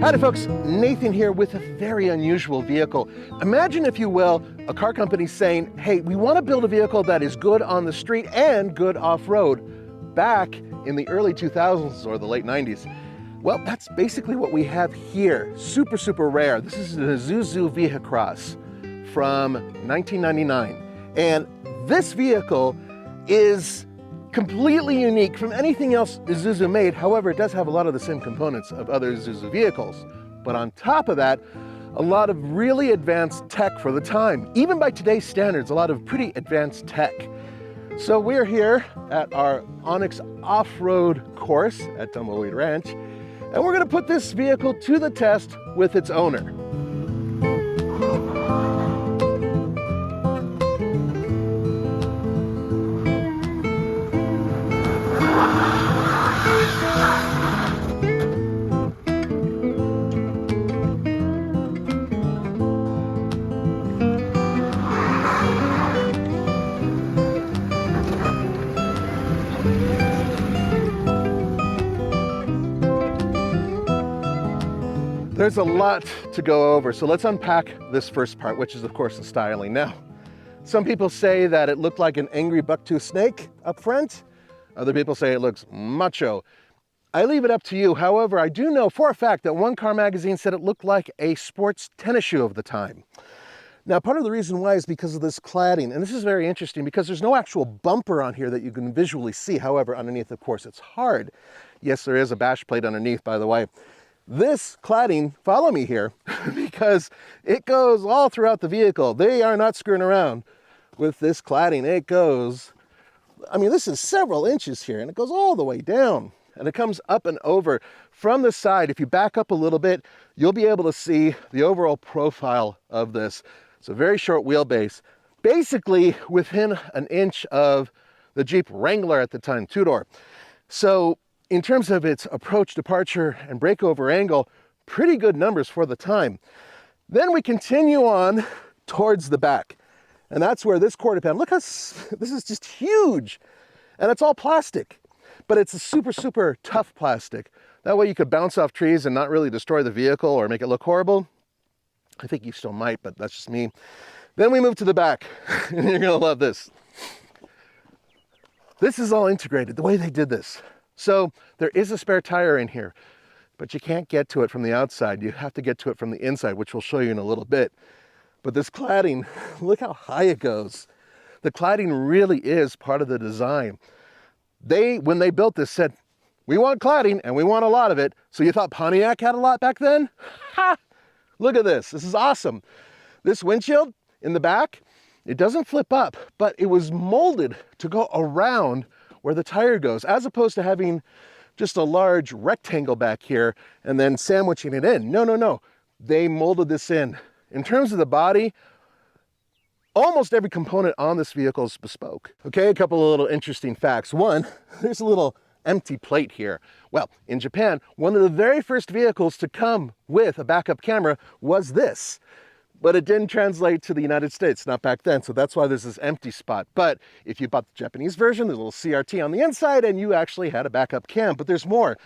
Howdy folks, Nathan here with a very unusual vehicle. Imagine, if you will, a car company saying, hey, we want to build a vehicle that is good on the street and good off-road back in the early 2000s or the late 90s. Well, that's basically what we have here. Super, super rare. This is an Isuzu VehiCross from 1999. And this vehicle is completely unique from anything else Isuzu made. However, it does have a lot of the same components of other Isuzu vehicles. But on top of that, a lot of really advanced tech for the time. Even by today's standards, a lot of pretty advanced tech. So we're here at our Onyx off-road course at Tumbleweed Ranch, and we're gonna put this vehicle to the test with its owner. There's a lot to go over, so let's unpack this first part, which is of course the styling. Now, some people say that it looked like an angry bucktooth snake up front. Other people say it looks macho. I leave it up to you. However, I do know for a fact that One Car Magazine said it looked like a sports tennis shoe of the time. Now, part of the reason why is because of this cladding, and this is very interesting because there's no actual bumper on here that you can visually see. However, underneath, of course, it's hard. Yes, there is a bash plate underneath, by the way. This cladding, follow me here, because it goes all throughout the vehicle. They are not screwing around with this cladding. It goes, I mean, this is several inches here, and it goes all the way down. And it comes up and over from the side. If you back up a little bit, you'll be able to see the overall profile of this. It's a very short wheelbase, basically within an inch of the Jeep Wrangler at the time, two-door. So in terms of its approach, departure, and breakover angle, pretty good numbers for the time. Then we continue on towards the back. And that's where this quarter panel, look how, this is just huge. And it's all plastic, but it's a super, super tough plastic. That way you could bounce off trees and not really destroy the vehicle or make it look horrible. I think you still might, but that's just me. Then we move to the back, and you're gonna love this. This is all integrated, the way they did this. So there is a spare tire in here, but you can't get to it from the outside. You have to get to it from the inside, which we'll show you in a little bit. But this cladding, look how high it goes. The cladding really is part of the design. When they built this, said, we want cladding and we want a lot of it. So you thought Pontiac had a lot back then? Ha! Look at this. This is awesome. This windshield in the back, it doesn't flip up, but it was molded to go around where the tire goes, as opposed to having just a large rectangle back here and then sandwiching it in. No, no, no. They molded this in. In terms of the body, almost every component on this vehicle is bespoke. Okay, a couple of little interesting facts. One, there's a little empty plate here. Well, in Japan, one of the very first vehicles to come with a backup camera was this. But it didn't translate to the United States, not back then, so that's why there's this empty spot. But if you bought the Japanese version, there's a little CRT on the inside, and you actually had a backup cam, but there's more.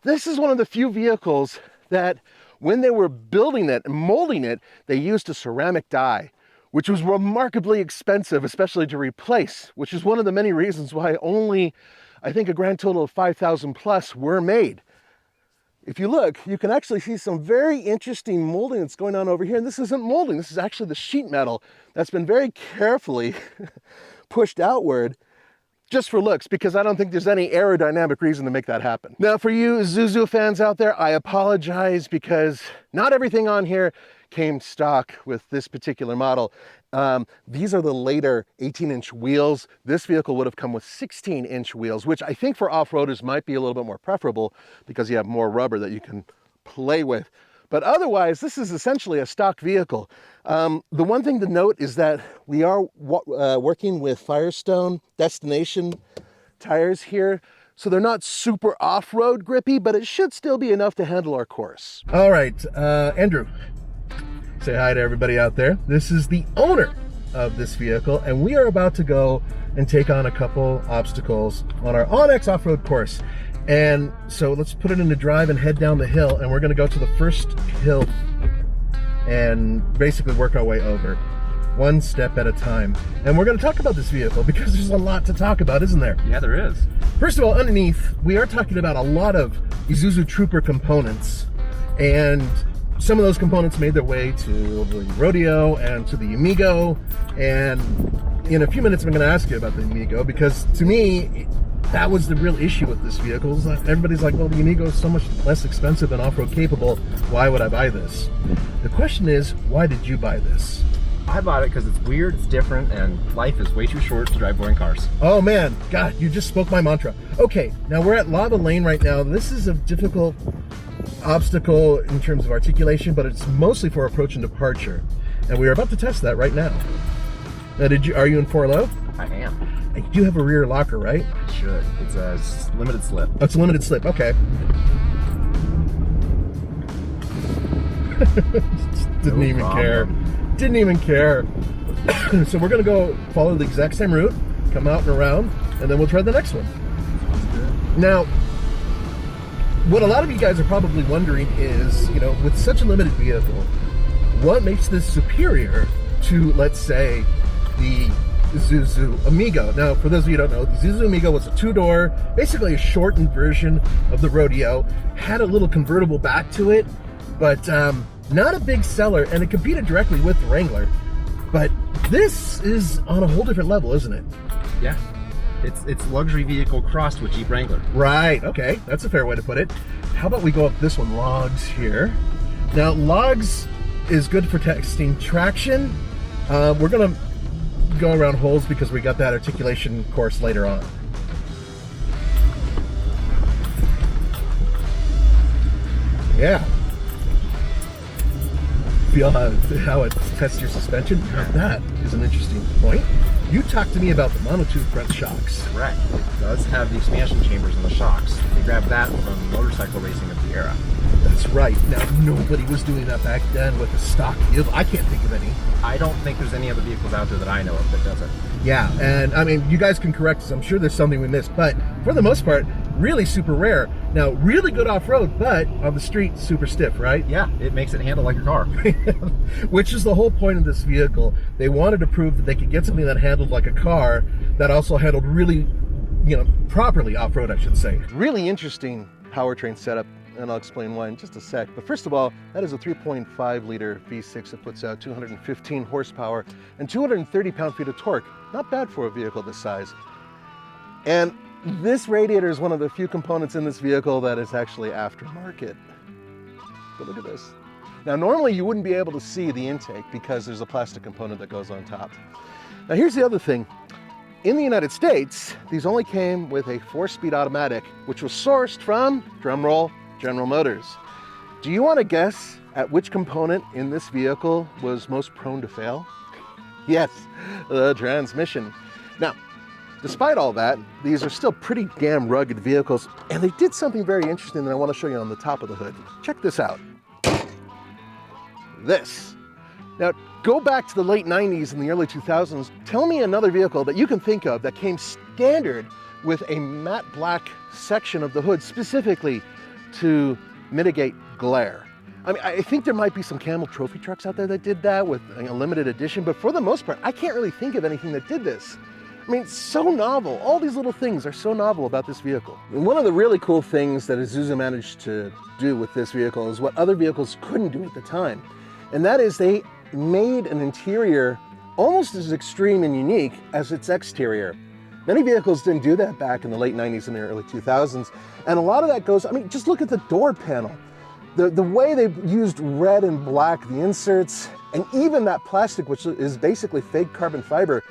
This is one of the few vehicles that, when they were building it and molding it, they used a ceramic die, which was remarkably expensive, especially to replace, which is one of the many reasons why only, I think, a grand total of 5,000 plus were made. If you look, you can actually see some very interesting molding that's going on over here. And this isn't molding, this is actually the sheet metal that's been very carefully pushed outward just for looks, because I don't think there's any aerodynamic reason to make that happen. Now, for you Isuzu fans out there, I apologize because not everything on here came stock with this particular model. These are the later 18-inch wheels. This vehicle would have come with 16-inch wheels, which I think for off-roaders might be a little bit more preferable because you have more rubber that you can play with. But otherwise, this is essentially a stock vehicle. The one thing to note is that we are working with Firestone Destination tires here. So they're not super off-road grippy, but it should still be enough to handle our course. All right, Andrew, say hi to everybody out there. This is the owner of this vehicle, and we are about to go and take on a couple obstacles on our Onyx off-road course. And so let's put it into drive and head down the hill, and we're going to go to the first hill and basically work our way over, one step at a time. And we're going to talk about this vehicle because there's a lot to talk about, isn't there? Yeah, there is. First of all, underneath, we are talking about a lot of Isuzu Trooper components, and some of those components made their way to the Rodeo and to the Amigo, and in a few minutes I'm going to ask you about the Amigo, because to me, that was the real issue with this vehicle. Everybody's like, well, the Amigo is so much less expensive and off-road capable, why would I buy this? The question is, why did you buy this? I bought it because it's weird, it's different, and life is way too short to drive boring cars. Oh man, God, you just spoke my mantra. Okay, now we're at Lava Lane right now. This is a difficult obstacle in terms of articulation, but it's mostly for approach and departure. And we are about to test that right now. Now, are you in 4 low? I am. You do have a rear locker, right? It should. It's a limited slip. Oh, it's a limited slip, okay. Didn't even care. Didn't even care. So we're gonna go follow the exact same route, come out and around, and then we'll try the next one. Sounds good. Now, what a lot of you guys are probably wondering is, with such a limited vehicle, what makes this superior to, let's say, the Isuzu Amigo? Now, for those of you who don't know, the Isuzu Amigo was a 2-door, basically a shortened version of the Rodeo, had a little convertible back to it, but not a big seller, and it competed directly with the Wrangler. But this is on a whole different level, isn't it? Yeah. It's luxury vehicle crossed with Jeep Wrangler. Right, okay, that's a fair way to put it. How about we go up this one, logs here. Now, logs is good for testing traction. We're gonna go around holes because we got that articulation course later on. Yeah. Feel how it tests your suspension? Now that is an interesting point. You talked to me about the monotube front shocks. Correct. It does have the expansion chambers in the shocks. They grabbed that from motorcycle racing of the era. That's right. Now, nobody was doing that back then with a stock vehicle. I can't think of any. I don't think there's any other vehicles out there that I know of that does it. Yeah, and I mean, you guys can correct us. I'm sure there's something we missed, but for the most part, really super rare. Now, really good off-road, but on the street, super stiff, right? Yeah, it makes it handle like a car. Which is the whole point of this vehicle. They wanted to prove that they could get something that handled like a car, that also handled really, properly off-road, I should say. Really interesting powertrain setup, and I'll explain why in just a sec. But first of all, that is a 3.5 liter V6 that puts out 215 horsepower and 230 pound-feet of torque. Not bad for a vehicle this size. And this radiator is one of the few components in this vehicle that is actually aftermarket. But look at this. Now, normally you wouldn't be able to see the intake because there's a plastic component that goes on top. Now, here's the other thing. In the United States, these only came with a 4-speed automatic, which was sourced from, drumroll, General Motors. Do you want to guess at which component in this vehicle was most prone to fail? Yes, the transmission. Now, despite all that, these are still pretty damn rugged vehicles, and they did something very interesting that I want to show you on the top of the hood. Check this out. This. Now, go back to the late 90s and the early 2000s. Tell me another vehicle that you can think of that came standard with a matte black section of the hood, specifically to mitigate glare. I mean, I think there might be some Camel trophy trucks out there that did that with a limited edition, but for the most part, I can't really think of anything that did this. I mean, it's so novel. All these little things are so novel about this vehicle. And one of the really cool things that Isuzu managed to do with this vehicle is what other vehicles couldn't do at the time. And that is they made an interior almost as extreme and unique as its exterior. Many vehicles didn't do that back in the late 90s and the early 2000s. And a lot of that goes, I mean, just look at the door panel. The way they used red and black, the inserts, and even that plastic, which is basically fake carbon fiber.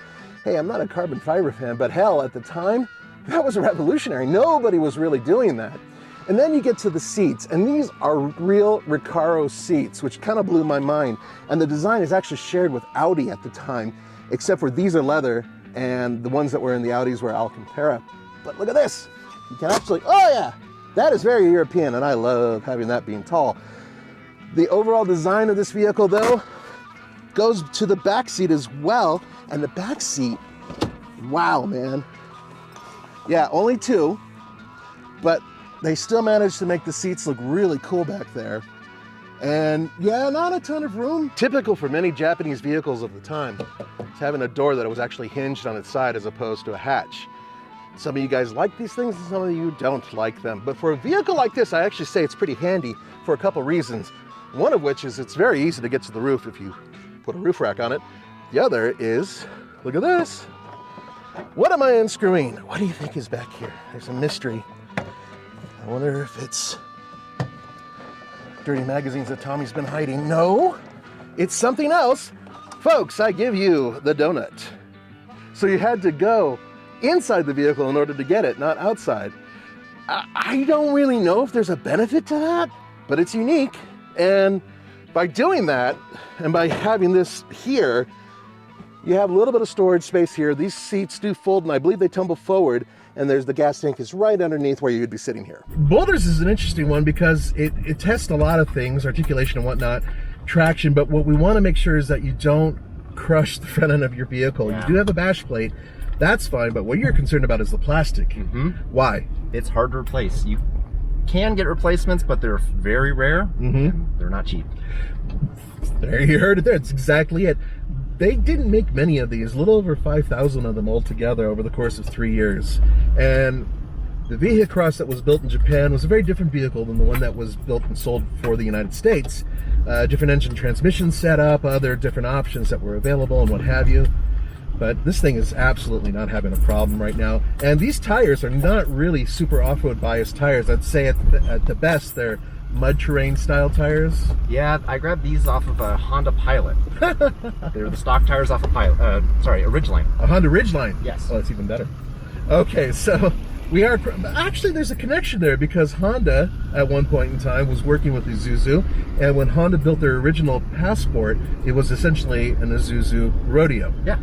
Hey, I'm not a carbon fiber fan, but hell, at the time, that was revolutionary. Nobody was really doing that. And then you get to the seats, and these are real Recaro seats, which kind of blew my mind. And the design is actually shared with Audi at the time, except for these are leather, and the ones that were in the Audis were Alcantara. But look at this. You can actually, oh yeah, that is very European, and I love having that being tall. The overall design of this vehicle, though, goes to the back seat as well. And the back seat, wow, man. Yeah, only two, but they still managed to make the seats look really cool back there. And yeah, not a ton of room. Typical for many Japanese vehicles of the time, it's having a door that was actually hinged on its side as opposed to a hatch. Some of you guys like these things and some of you don't like them. But for a vehicle like this, I actually say it's pretty handy for a couple reasons. One of which is it's very easy to get to the roof if you put a roof rack on it. The other is, look at this. What am I unscrewing? What do you think is back here? There's a mystery. I wonder if it's dirty magazines that Tommy's been hiding. No, it's something else. Folks, I give you the donut. So you had to go inside the vehicle in order to get it, not outside. I don't really know if there's a benefit to that, but it's unique. And by doing that, and by having this here, you have a little bit of storage space here. These seats do fold, and I believe they tumble forward, and there's the gas tank is right underneath where you'd be sitting here. Boulders is an interesting one because it tests a lot of things, articulation and whatnot, traction, but what we want to make sure is that you don't crush the front end of your vehicle. Yeah. You do have a bash plate, that's fine, but what you're concerned about is the plastic. Mm-hmm. Why? It's hard to replace. You can get replacements, but they're very rare. Mm-hmm. And they're not cheap. There, you heard it there. It's exactly it. They didn't make many of these, a little over 5,000 of them altogether over the course of 3 years. And the VehiCross that was built in Japan was a very different vehicle than the one that was built and sold for the United States. Different engine transmission setup, other different options that were available and what have you. But this thing is absolutely not having a problem right now. And these tires are not really super off-road biased tires. I'd say at the best, they're mud terrain style tires. Yeah, I grabbed these off of a Honda Pilot. They're the stock tires off a Pilot. A Ridgeline. A Honda Ridgeline? Yes. Oh, that's even better. Okay, so we are actually, there's a connection there because Honda at one point in time was working with Isuzu, and when Honda built their original Passport, it was essentially an Isuzu Rodeo. Yeah.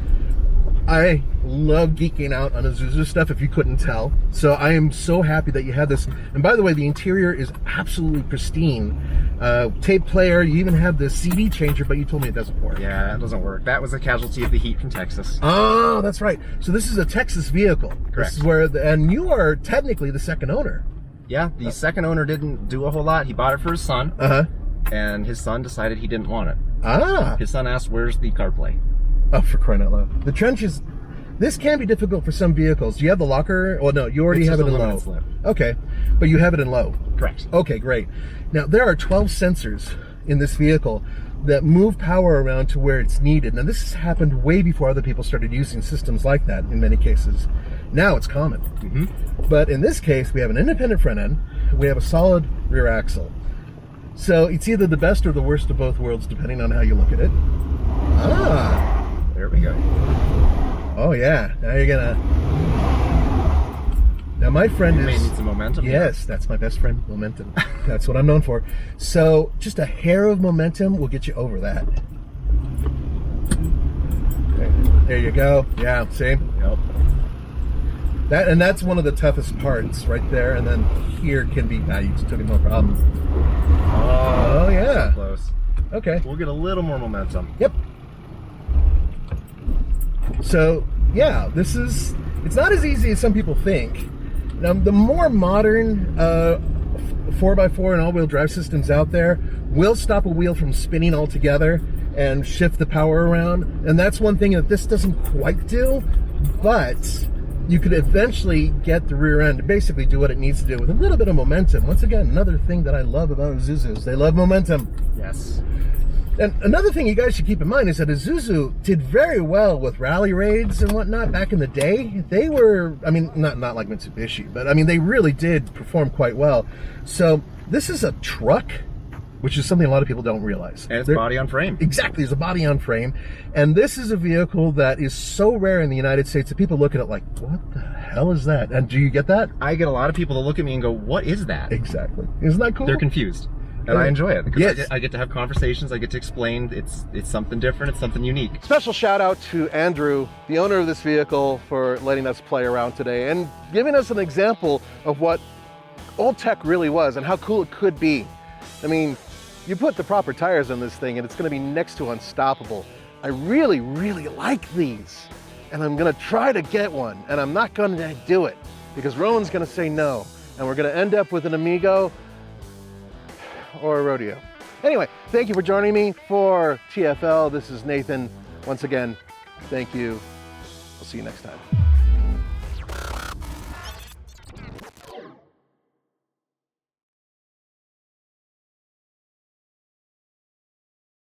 I love geeking out on Isuzu stuff, if you couldn't tell. So I am so happy that you have this. And by the way, the interior is absolutely pristine. Tape player, you even have the CD changer, but you told me it doesn't work. Yeah, that doesn't work. That was a casualty of the heat from Texas. Oh, that's right. So this is a Texas vehicle. Correct. This is where, and you are technically the second owner. Yeah, the second owner didn't do a whole lot. He bought it for his son. Uh-huh. And his son decided he didn't want it. Ah. His son asked, where's the CarPlay? Oh, for crying out loud. The trench is, this can be difficult for some vehicles. Do you have the locker? Oh, no, you already have it in low. Slip. Okay, but you have it in low. Correct. Okay, great. Now, there are 12 sensors in this vehicle that move power around to where it's needed. Now, this has happened way before other people started using systems like that in many cases. Now it's common. Mm-hmm. But in this case, we have an independent front end. We have a solid rear axle. So it's either the best or the worst of both worlds, depending on how you look at it. Ah. There we go. Oh yeah, now you're gonna. Now my friend you may need some momentum. Yes, that's my best friend, momentum. That's what I'm known for. So just a hair of momentum will get you over that. There you go. Yeah, see? Yep. That's one of the toughest parts right there, and then here can be, you just took it no problem. Oh yeah. So close. Okay. We'll get a little more momentum. Yep. So yeah, it's not as easy as some people think. Now, the more modern 4x4 and all-wheel drive systems out there will stop a wheel from spinning altogether and shift the power around. And that's one thing that this doesn't quite do, but you could eventually get the rear end to basically do what it needs to do with a little bit of momentum. Once again, another thing that I love about Isuzus, they love momentum. Yes. And another thing you guys should keep in mind is that Isuzu did very well with rally raids and whatnot back in the day. They were, I mean, not like Mitsubishi, but I mean, they really did perform quite well. So this is a truck, which is something a lot of people don't realize. And it's body on frame. Exactly, it's a body on frame. And this is a vehicle that is so rare in the United States that people look at it like, what the hell is that? And do you get that? I get a lot of people to look at me and go, what is that? Exactly. Isn't that cool? They're confused. And I enjoy it because yes. I get to have conversations. I get to explain it's something different. It's something unique. Special shout out to Andrew, the owner of this vehicle, for letting us play around today and giving us an example of what old tech really was and how cool it could be. I mean, you put the proper tires on this thing and it's going to be next to unstoppable. I really, really like these, and I'm going to try to get one, and I'm not going to do it because Rowan's going to say no. and we're gonna end up with an Amigo or a rodeo. Anyway, thank you for joining me for TFL. This is Nathan. Once again, thank you. I'll see you next time.